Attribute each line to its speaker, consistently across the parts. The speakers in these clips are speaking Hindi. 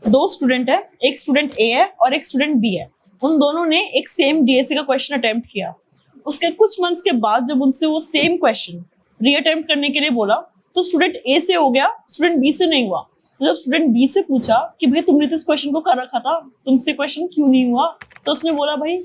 Speaker 1: दो स्टूडेंट है, एक स्टूडेंट ए है और एक स्टूडेंट बी है। उन दोनों ने एक सेम डीएससी का क्वेश्चन अटेम्प्ट किया। उसके कुछ मंथ्स के बाद जब उनसे वो सेम क्वेश्चन रीअटेम्प्ट करने के लिए बोला तो स्टूडेंट ए से हो गया, स्टूडेंट बी से नहीं हुआ। तो जब स्टूडेंट बी से पूछा कि भाई तुमने तो इस क्वेश्चन को कर रखा था, तुमसे क्वेश्चन क्यों नहीं हुआ, तो उसने बोला भाई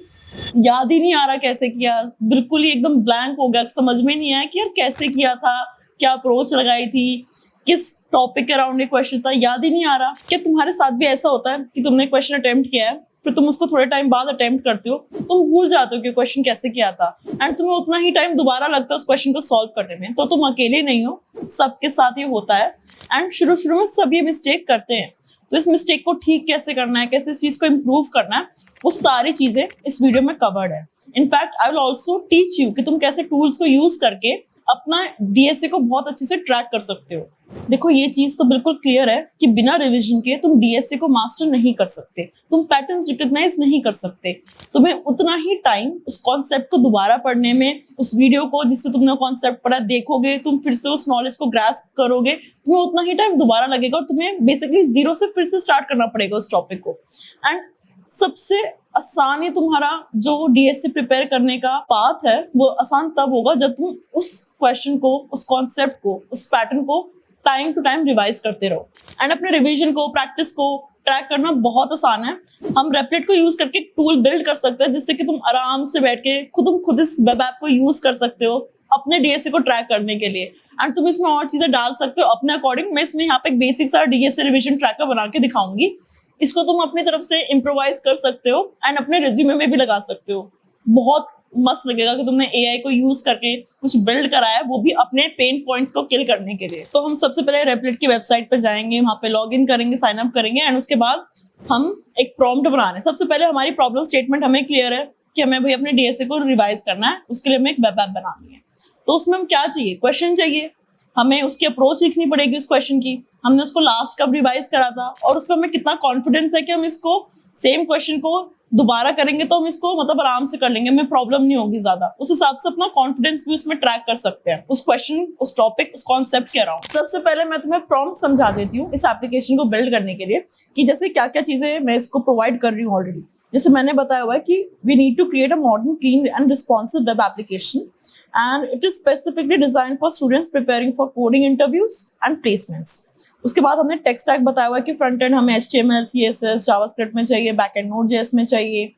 Speaker 1: याद ही नहीं आ रहा कैसे किया, बिल्कुल ही एकदम ब्लैंक हो गया, समझ में नहीं आया कि यार कैसे किया था, क्या अप्रोच लगाई थी, किस टॉपिक के अराउंड ये क्वेश्चन था, याद ही नहीं आ रहा। क्या तुम्हारे साथ भी ऐसा होता है कि तुमने क्वेश्चन अटेम्प्ट किया है, फिर तुम उसको थोड़े टाइम बाद अटेम्प्ट करते हो, तुम भूल जाते हो कि क्वेश्चन कैसे किया था एंड तुम्हें उतना ही टाइम दोबारा लगता है उस क्वेश्चन को सॉल्व करने में। तो तुम अकेले नहीं हो, सबके साथ ये होता है एंड शुरू शुरू में सब ये मिस्टेक करते हैं। तो इस मिस्टेक को ठीक कैसे करना है, कैसे इस चीज को इम्प्रूव करना है, वो सारी चीजें इस वीडियो में कवर्ड है। In fact I will also teach you कि तुम कैसे टूल्स को यूज करके अपना डीएसए को बहुत अच्छे से ट्रैक कर सकते हो। देखो ये चीज तो बिल्कुल क्लियर है कि बिना रिवीजन के तुम डीएसए को मास्टर नहीं कर सकते, तुम पैटर्न्स रिकॉग्नाइज नहीं कर सकते। तुम्हें उतना ही टाइम उस कॉन्सेप्ट को दोबारा पढ़ने में, उस वीडियो को जिससे तुमने कॉन्सेप्ट पढ़ा देखोगे, तुम फिर से उस नॉलेज को ग्रास्प करोगे, तुम्हें उतना ही टाइम दोबारा लगेगा और तुम्हें बेसिकली जीरो से फिर से स्टार्ट करना पड़ेगा उस टॉपिक को। एंड सबसे आसान ही तुम्हारा जो डीएससी प्रिपेयर करने का पाथ है वो आसान तब होगा जब तुम उस क्वेश्चन को, उस कॉन्सेप्ट को, उस पैटर्न को टाइम टू टाइम रिवाइज करते रहो। एंड अपने रिवीजन को, प्रैक्टिस को ट्रैक करना बहुत आसान है। हम रेपलेट को यूज करके टूल बिल्ड कर सकते हैं जिससे कि तुम आराम से बैठ के खुद इस वेब ऐप को यूज कर सकते हो अपने डीएससी को ट्रैक करने के लिए। एंड तुम इसमें और चीजें डाल सकते हो अपने अकॉर्डिंग। मैं इसमें यहाँ पे एक बेसिक सा डीएससी रिवीजन ट्रैकर बना के दिखाऊंगी, इसको तुम अपनी तरफ से इम्प्रोवाइज कर सकते हो एंड अपने रिज्यूमे में भी लगा सकते हो। बहुत मस्त लगेगा कि तुमने एआई को यूज करके कुछ बिल्ड करा है, वो भी अपने पेन पॉइंट्स को किल करने के लिए। तो हम सबसे पहले रेपलेट की वेबसाइट पे जाएंगे, वहां पे लॉग इन करेंगे, साइन अप करेंगे एंड उसके बाद हम एक प्रॉम्प्ट बना रहे हैं। सबसे पहले हमारी प्रॉब्लम स्टेटमेंट हमें क्लियर है कि हमें भाई अपने डीएसए को रिवाइज करना है, उसके लिए हमें एक वेब ऐप बनानी है। तो उसमें हम क्या चाहिए, क्वेश्चन चाहिए, हमें उसकी अप्रोच लिखनी पड़ेगी उस क्वेश्चन की, हमने उसको लास्ट कब रिवाइज करा था और उसमें हमें कितना कॉन्फिडेंस है कि हम इसको सेम क्वेश्चन को दोबारा करेंगे तो हम इसको मतलब आराम से कर लेंगे, हमें प्रॉब्लम नहीं होगी ज्यादा। उस हिसाब से अपना कॉन्फिडेंस भी उसमें ट्रैक कर सकते हैं उस क्वेश्चन, उस टॉपिक, उस कॉन्सेप्ट के अराउंड। सबसे पहले मैं तुम्हें प्रॉम्प्ट समझा देती हूँ इस एप्लीकेशन को बिल्ड करने के लिए कि जैसे क्या क्या चीजें मैं इसको प्रोवाइड कर रही हूँ ऑलरेडी। जैसे मैंने बताया हुआ है कि we need to create a modern, clean and responsive web application and it is specifically design for students preparing for coding interviews and placements. उसके बाद हमने टेक स्टैक बताया हुआ है कि फ्रंट एंड हमें HTML, CSS, जावास्क्रिप्ट में चाहिए, बैक एंड Node.js में चाहिए,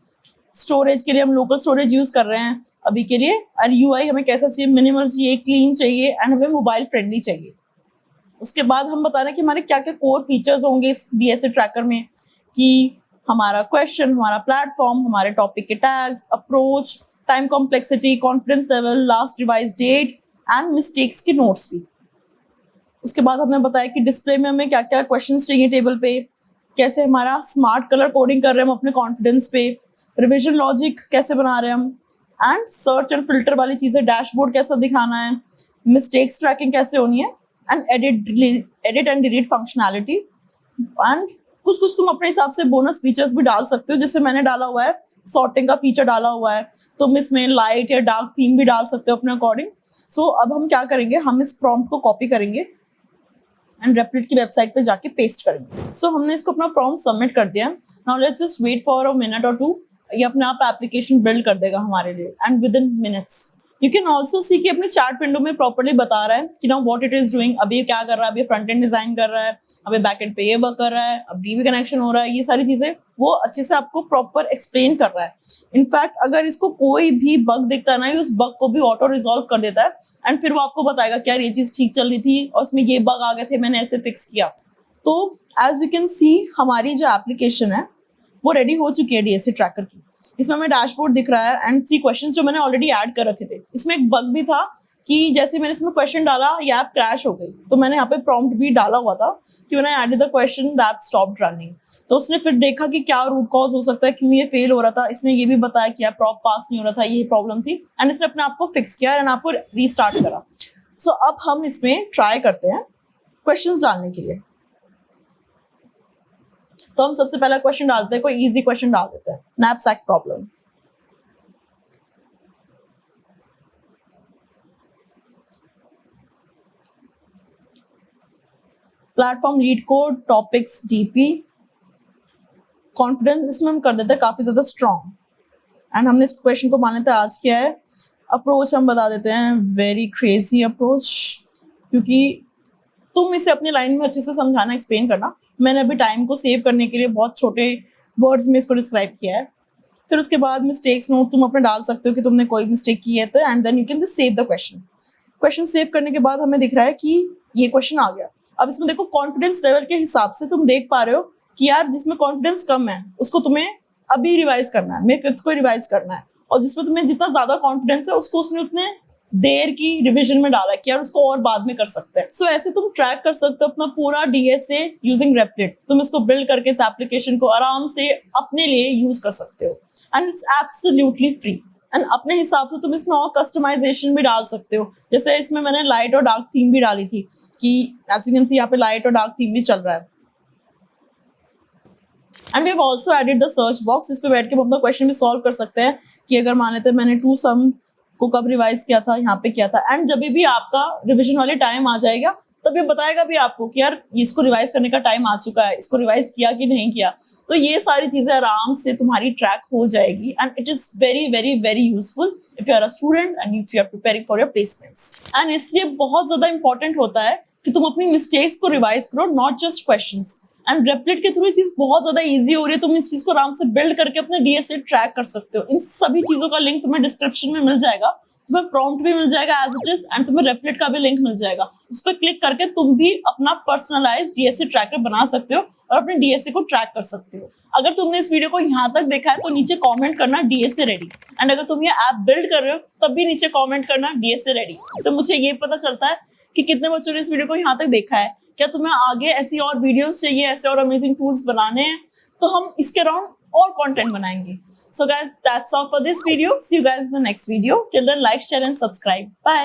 Speaker 1: स्टोरेज के लिए हम लोकल स्टोरेज यूज कर रहे हैं अभी के लिए, और यूआई हमें कैसा चाहिए, मिनिमल चाहिए, क्लीन चाहिए एंड हमें मोबाइल फ्रेंडली चाहिए। उसके बाद हम बता रहे हैं कि हमारे क्या क्या कोर फीचर्स होंगे इस डीएसए ट्रैकर में, कि हमारा क्वेश्चन, हमारा प्लेटफॉर्म, हमारे टॉपिक के tags, approach, time complexity, confidence level, last revise date and mistakes के नोट्स भी। उसके बाद हमने बताया कि डिस्प्ले में हमें क्या क्या क्वेश्चंस चाहिए टेबल पे, कैसे हमारा स्मार्ट कलर कोडिंग कर रहे हैं हम अपने कॉन्फिडेंस पे, रिविजन लॉजिक कैसे बना रहे हैं हम, एंड सर्च एंड फिल्टर वाली चीज़ें, डैशबोर्ड कैसा दिखाना है, मिस्टेक्स ट्रैकिंग कैसे होनी है and edit and delete functionality. And कुछ कुछ तुम अपने हिसाब से बोनस फीचर्स भी डाल सकते हो, जैसे मैंने डाला हुआ है सॉर्टिंग का फीचर डाला हुआ है, तुम इसमें लाइट या डार्क थीम भी डाल सकते हो अपने अकॉर्डिंग। सो अब हम क्या करेंगे, हम इस प्रॉम्प्ट को कॉपी करेंगे एंड रेपलेट की वेबसाइट पे जाके पेस्ट करेंगे। सो हमने इसको अपना प्रॉम्प्ट सबमिट कर दिया। Now let's just wait for a minute और टू, ये अपने आप एप्लीकेशन बिल्ड कर देगा हमारे लिए and within minutes. You can also see कि अपने चैट विंडो में प्रॉपर्ली बता रहा है कि now what it is doing, अभी क्या कर रहा है, अभी फ्रंट एंड डिजाइन कर रहा है, अभी बैक एंड पे ये वर्क कर रहा है, अब डीबी कनेक्शन हो रहा है, ये सारी चीजें वो अच्छे से आपको प्रॉपर एक्सप्लेन कर रहा है। इनफैक्ट अगर इसको कोई भी बग दिखता है ना, उस बग को भी ऑटो रिजॉल्व कर देता है एंड फिर वो आपको बताएगा कि यार ये चीज ठीक चल रही थी और उसमें ये बग आ गए थे, मैंने ऐसे फिक्स किया। तो एज यू कैन सी हमारी जो एप्लीकेशन है वो रेडी हो चुकी है डीएसए ट्रैकर की। इसमें हमें डैशबोर्ड दिख रहा है एंड 3 क्वेश्चंस जो मैंने ऑलरेडी ऐड कर रखे थे। इसमें एक बग भी था कि जैसे मैंने इसमें क्वेश्चन डाला ये ऐप क्रैश हो गई, तो मैंने यहाँ पे प्रॉम्प्ट भी डाला हुआ था कि मैंने added the question that stopped running. तो उसने फिर देखा कि क्या रूट कॉज हो सकता है, क्यों ये फेल हो रहा था। इसने ये भी बताया कि प्रॉप पास नहीं हो रहा था, ये प्रॉब्लम थी एंड इसने अपने आप को फिक्स किया एंड आपको रीस्टार्ट करा। सो अब हम इसमें ट्राई करते हैं क्वेश्चन डालने के लिए। तो हम सबसे पहला क्वेश्चन डालते हैं, कोई इजी क्वेश्चन डाल देते हैं, knapsack problem. Platform leet code, topics DP, confidence इसमें हम कर देते हैं काफी ज्यादा स्ट्रॉन्ग। एंड हमने इस क्वेश्चन को मान्यता आज किया है। अप्रोच हम बता देते हैं वेरी क्रेजी अप्रोच, क्योंकि तुम इसे अपनी लाइन में अच्छे से समझाना, एक्सप्लेन करना। मैंने अभी टाइम को सेव करने के लिए बहुत छोटे वर्ड्स में इसको डिस्क्राइब किया है। फिर उसके बाद मिस्टेक्स नोट तुम अपने डाल सकते हो कि तुमने कोई मिस्टेक की है तो, and then you can just save the question. Question save करने के बाद हमें दिख रहा है कि ये क्वेश्चन आ गया। अब इसमें देखो कॉन्फिडेंस लेवल के हिसाब से तुम देख पा रहे हो कि यार जिसमें कॉन्फिडेंस कम है उसको तुम्हें अभी रिवाइज करना है, मे 5th को रिवाइज करना है, और जिसमें तुम्हें जितना ज्यादा कॉन्फिडेंस है उसको उसने उतने देर की रिवीजन में डाला है कि यार उसको और बाद में कर सकते हैं। सो ऐसे तुम ट्रैक कर सकते हो अपना पूरा डीएसए यूजिंग रेपलिट। तुम इसको बिल्ड करके इस एप्लीकेशन को आराम से अपने लिए यूज कर सकते हो, and it's absolutely free. And अपने हिसाब से तुम इसमें और कस्टमाइजेशन भी डाल सकते हो। जैसे इसमें मैंने लाइट और डार्क थीम भी डाली थी कि एज यू कैन सी यहाँ पे लाइट और डार्क थीम भी चल रहा है। And we have also added the search box. इस पे बैठ के हम अपना क्वेश्चन भी सॉल्व कर सकते हैं कि अगर मान लेते हैं मैंने 2 सम को कब रिवाइज किया था, यहाँ पे किया था। एंड जब भी आपका रिविजन वाले टाइम आ जाएगा तब ये बताएगा भी आपको कि यार इसको रिवाइज करने का टाइम आ चुका है, इसको रिवाइज किया कि नहीं किया। तो ये सारी चीजें आराम से तुम्हारी ट्रैक हो जाएगी, and it is very very very useful if you are a student and if you are preparing for your placements. And इसलिए बहुत ज्यादा इंपॉर्टेंट होता है कि तुम अपनी मिस्टेक्स को रिवाइज करो, not just questions. And Replit के थ्रू ये चीज बहुत ज्यादा इजी हो रही है। तुम इस चीज को आराम से बिल्ड करके अपने डीएसए ट्रैक कर सकते हो। इन सभी चीजों का लिंक तुम्हें डिस्क्रिप्शन में मिल जाएगा, तुम्हें प्रॉम्प्ट भी मिल जाएगा एज इट इज, एंड तुम्हें रेपलिट का भी लिंक मिल जाएगा। उस पर क्लिक करके तुम भी अपना पर्सनलाइज्ड डीएसए ट्रैकर बना सकते हो और अपने डीएसए को ट्रैक कर सकते हो। अगर तुमने इस वीडियो को यहाँ तक देखा है तो नीचे कॉमेंट करना डीएसए रेडी, एंड अगर तुम ये ऐप बिल्ड कर रहे हो तब भी नीचे कॉमेंट करना डीएसए रेडी। इससे मुझे ये पता चलता है कि कितने बच्चों ने इस वीडियो को यहाँ तक देखा है। क्या तुम्हें आगे ऐसी और वीडियोस चाहिए, ऐसे और अमेजिंग टूल्स बनाने हैं, तो हम इसके अराउंड और कंटेंट बनाएंगे। So guys, that's all for this video. See you guys in the next video. Till then, like, share and subscribe. Bye.